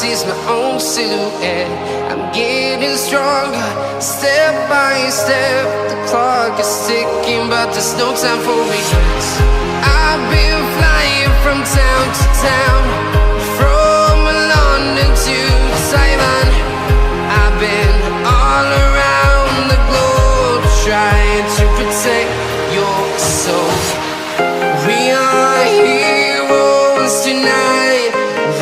see's my own silhouette. I'm getting stronger, step by step. The clock is ticking, but there's no time for regrets. I've been flying from town to town, from London to Taiwan. I've been all around the globe, trying to protect your soul. We are heroes tonight.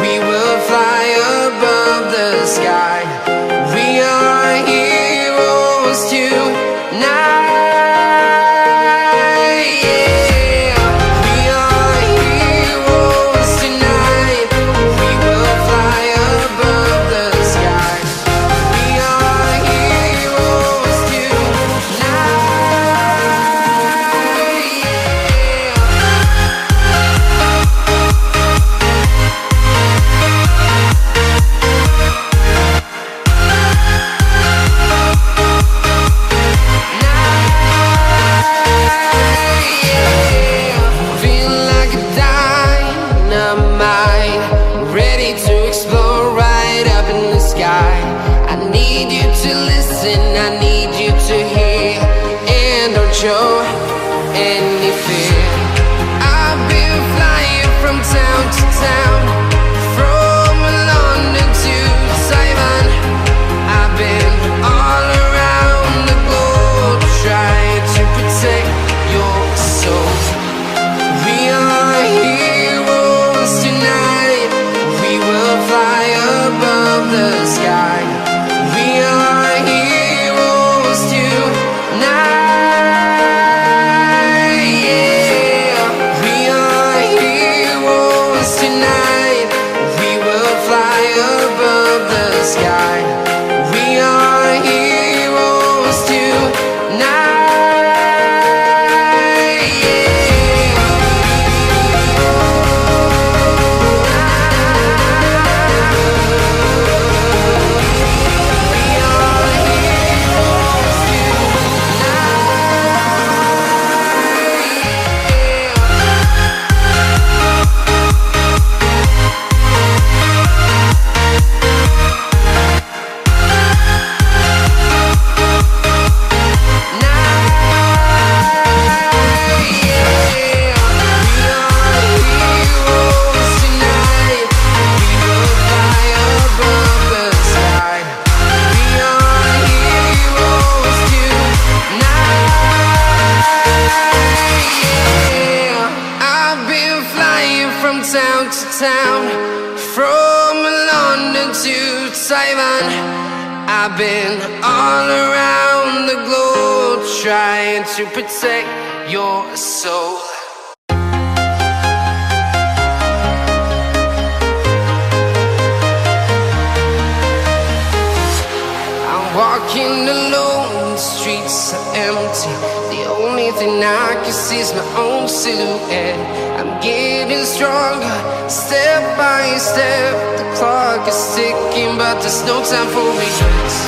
We will fly above the sky. We are heroes tonight. Show any fear. I've been flying from town to town, from London to Taiwan. I've been all around the globe, trying to protect your soul. We are heroes tonight. We will fly above the sky. We are heroes tonight. Town to town, from London to Taiwan. I've been all around the globe, trying to protect your soul. I'm walking alone, the streets are empty. The only thing I can see is my own silhouette. I'm getting stronger, step by step. The clock is ticking, but there's no time for regrets.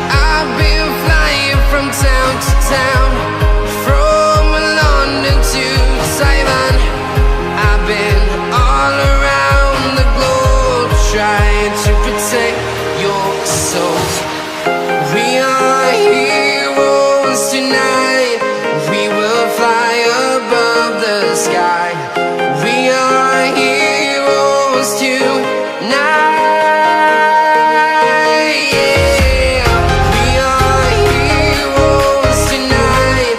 I've been flying from town to town, from London to Taiwan. I've been all around the globe, trying to protect your soul. We are heroes tonight. We will fly above the sky. We are heroes tonight. Yeah. We are heroes tonight.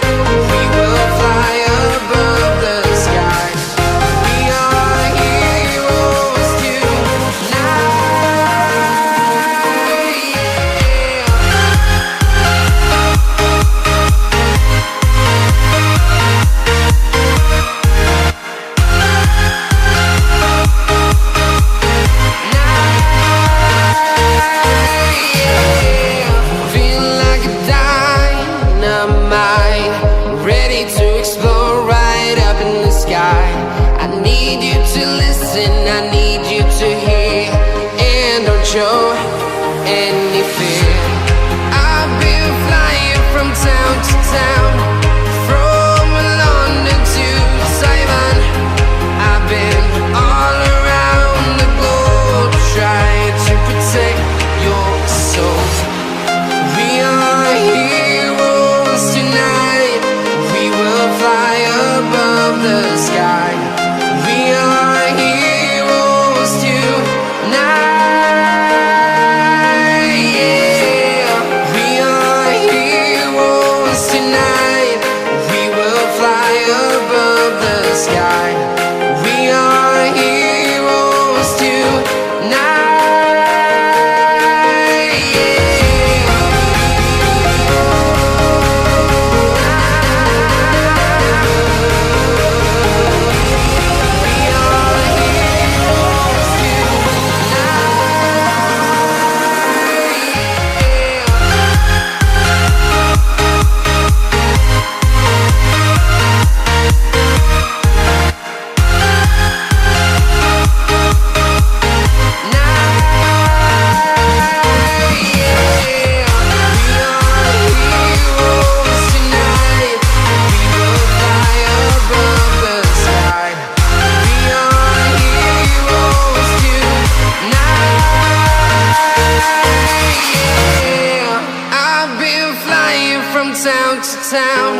town to town,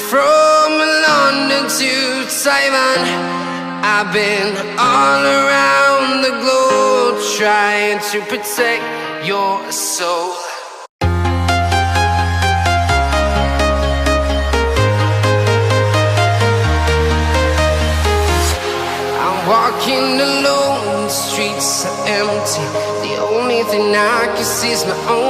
from London to Taiwan. I've been all around the globe trying to protect your soul. Walking alone, the streets are empty. The only thing I can see is my own